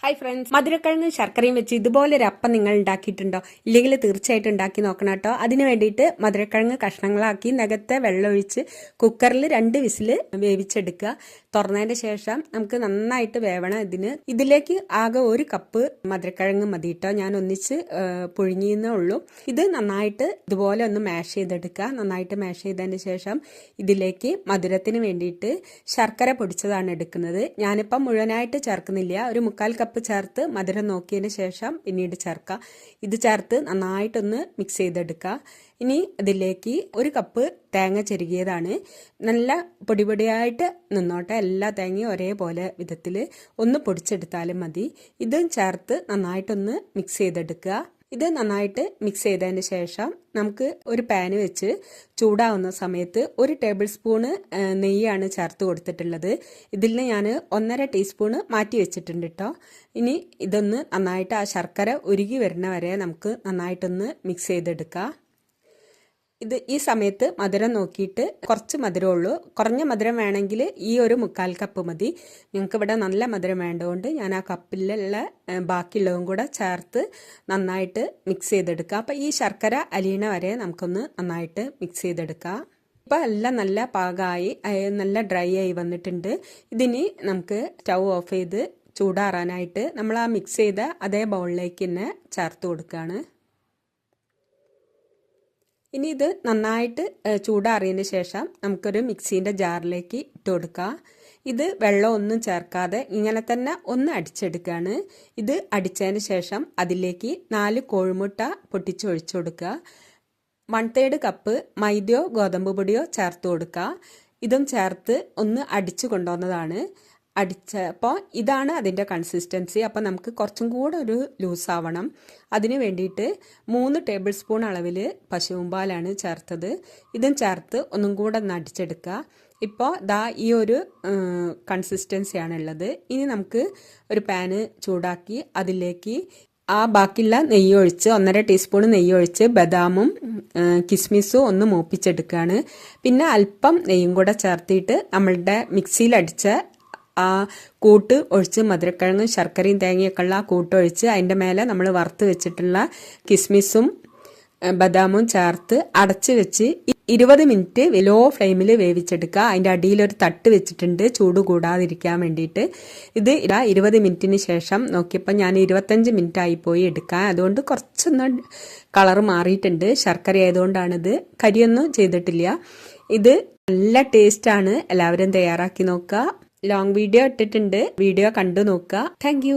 Hi friends, മധുരക്കിഴങ്ങ് ശർക്കരയും വെച്ച് ഇതുപോലെ ഒരു അപ്പം നിങ്ങൾ ഉണ്ടാക്കിയിട്ടുണ്ടോ? ഇല്ലെങ്കിൽ തീർച്ചയായിട്ടും ഉണ്ടാക്കി നോക്കണം കേട്ടോ. അതിന് വേണ്ടിയിട്ട് മധുരക്കിഴങ്ങ് കഷ്ണങ്ങളാക്കി നകത്തെ വെള്ളമൊഴിച്ച് കുക്കറിൽ 2 വിസിൽ വേവിച്ചെടുക്കുക. തുറന്നതിന് ശേഷം നമുക്ക് നന്നായിട്ട് വേവണം. ഇതിലേക്ക് ആകെ 1 കപ്പ് മധുരക്കിഴങ്ങ് മതി കേട്ടോ. ഞാൻ ഒന്നിച്ച് പുഴുങ്ങിയെന്നേ ഉള്ളൂ. ഇത് നന്നായിട്ട് ഇതുപോലെ ഒന്ന് മാഷ് ചെയ്തെടുക്കുക. നന്നായിട്ട് മാഷ് ചെയ്തതിന് ശേഷം ഇതിലേക്ക് മധുരത്തിന് വേണ്ടിയിട്ട് ശർക്കര പൊടിച്ചതാണ് എടുക്കുന്നത്. ഞാനിപ്പം മുഴുവനായിട്ട് ചേർക്കുന്നില്ല, ഒരു 1/4 കപ്പ് ചേർത്ത് മധുരം നോക്കിയതിന് ശേഷം പിന്നീട് ചേർക്കുക. ഇത് ചേർത്ത് നന്നായിട്ടൊന്ന് മിക്സ് ചെയ്തെടുക്കുക. ഇനി ഇതിലേക്ക് 1 കപ്പ് തേങ്ങ ചെരുകിയതാണ്. നല്ല പൊടിപൊടിയായിട്ട് നിന്നോട്ടെ, എല്ലാ തേങ്ങയും ഒരേപോലെ വിധത്തിൽ ഒന്ന് പൊടിച്ചെടുത്താലും മതി. ഇതും ചേർത്ത് നന്നായിട്ടൊന്ന് മിക്സ് ചെയ്തെടുക്കുക. ഇത് നന്നായിട്ട് മിക്സ് ചെയ്തതിന് ശേഷം നമുക്ക് ഒരു പാന് വെച്ച് ചൂടാവുന്ന സമയത്ത് 1 ടേബിൾ സ്പൂണ് നെയ്യാണ് ചേർത്ത് കൊടുത്തിട്ടുള്ളത്. ഇതിൽ ഞാൻ 1.5 ടീസ്പൂണ് മാറ്റി വെച്ചിട്ടുണ്ട് കേട്ടോ. ഇനി ഇതൊന്ന് നന്നായിട്ട് ആ ശർക്കര ഉരുകി വരുന്ന വരെ നമുക്ക് നന്നായിട്ടൊന്ന് മിക്സ് ചെയ്തെടുക്കാം. ഈ സമയത്ത് മധുരം നോക്കിയിട്ട് കുറച്ച് മധുരമുള്ളൂ. കുറഞ്ഞ മധുരം വേണമെങ്കിൽ ഈ ഒരു 1/4 കപ്പ് മതി. ഞങ്ങൾക്ക് ഇവിടെ നല്ല മധുരം വേണ്ടതുകൊണ്ട് ഞാൻ ആ കപ്പിലുള്ള ബാക്കിയുള്ളതും കൂടെ ചേർത്ത് നന്നായിട്ട് മിക്സ് ചെയ്തെടുക്കുക. അപ്പം ഈ ശർക്കര അലിയണ വരെ നമുക്കൊന്ന് നന്നായിട്ട് മിക്സ് ചെയ്തെടുക്കാം. ഇപ്പം എല്ലാം നല്ല പാകമായി, നല്ല ഡ്രൈ ആയി വന്നിട്ടുണ്ട്. ഇതിനി നമുക്ക് സ്റ്റൗ ഓഫ് ചെയ്ത് ചൂടാറാനായിട്ട് നമ്മൾ ആ മിക്സ് ചെയ്ത അതേ ബൗളിലേക്ക് തന്നെ ചേർത്ത് കൊടുക്കുകയാണ്. ഇനി ഇത് നന്നായിട്ട് ചൂടാറിയതിന് ശേഷം നമുക്കൊരു മിക്സീൻ്റെ ജാറിലേക്ക് ഇട്ട് കൊടുക്കാം. ഇത് വെള്ളമൊന്നും ചേർക്കാതെ ഇങ്ങനെ തന്നെ ഒന്ന് അടിച്ചെടുക്കുകയാണ്. ഇത് അടിച്ചതിന് ശേഷം അതിലേക്ക് 4 കോഴിമുട്ട പൊട്ടിച്ചൊഴിച്ചു കൊടുക്കുക. 1/3 കപ്പ് മൈദയോ ഗോതമ്പ് പൊടിയോ ചേർത്ത് കൊടുക്കുക. ഇതും ചേർത്ത് ഒന്ന് അടിച്ചു കൊണ്ടുവന്നതാണ്. അടിച്ചപ്പോൾ ഇതാണ് അതിൻ്റെ കൺസിസ്റ്റൻസി. അപ്പോൾ നമുക്ക് കുറച്ചും കൂടെ ഒരു ലൂസ് ആവണം. അതിന് വേണ്ടിയിട്ട് 3 ടേബിൾ സ്പൂൺ അളവിൽ പശുമ്പാലാണ് ചേർത്തത്. ഇതും ചേർത്ത് ഒന്നും കൂടെ ഒന്ന് അടിച്ചെടുക്കുക. ഇപ്പോൾ ഈ ഒരു കൺസിസ്റ്റൻസിയാണ് ഉള്ളത്. ഇനി നമുക്ക് ഒരു പാന് ചൂടാക്കി അതിലേക്ക് ബാക്കിയുള്ള നെയ്യ് ഒഴിച്ച് 1.5 ടീസ്പൂൺ നെയ്യ് ഒഴിച്ച് ബദാമും കിസ്മിസും ഒന്ന് മൂപ്പിച്ചെടുക്കുകയാണ്. പിന്നെ അല്പം നെയ്യും കൂടെ ചേർത്തിട്ട് നമ്മളുടെ മിക്സിയിലടിച്ച ആ കൂട്ട് ഒഴിച്ച് മധുരക്കിഴങ്ങും ശർക്കരയും തേങ്ങയൊക്കെ ഉള്ള ആ കൂട്ടൊഴിച്ച് അതിൻ്റെ മേലെ നമ്മൾ വറുത്ത് വെച്ചിട്ടുള്ള കിസ്മിസും ബദാമും ചേർത്ത് അടച്ച് വെച്ച് 20 മിനിറ്റ് ലോ ഫ്ലെയിമിൽ വേവിച്ചെടുക്കുക. അതിൻ്റെ അടിയിലൊരു തട്ട് വെച്ചിട്ടുണ്ട് ചൂട് കൂടാതിരിക്കാൻ വേണ്ടിയിട്ട്. ഇത് 20 മിനിറ്റിന് ശേഷം നോക്കിയപ്പോൾ ഞാൻ 25 മിനിറ്റ് ആയിപ്പോയി എടുക്കാൻ. അതുകൊണ്ട് കുറച്ചൊന്ന് കളർ മാറിയിട്ടുണ്ട്. ശർക്കര ആയതുകൊണ്ടാണിത്, കരിയൊന്നും ചെയ്തിട്ടില്ല. ഇത് നല്ല ടേസ്റ്റാണ്. എല്ലാവരും തയ്യാറാക്കി നോക്കുക. ലോങ് വീഡിയോ ഇട്ടിട്ടുണ്ട്, വീഡിയോ കണ്ടു നോക്കുക. താങ്ക്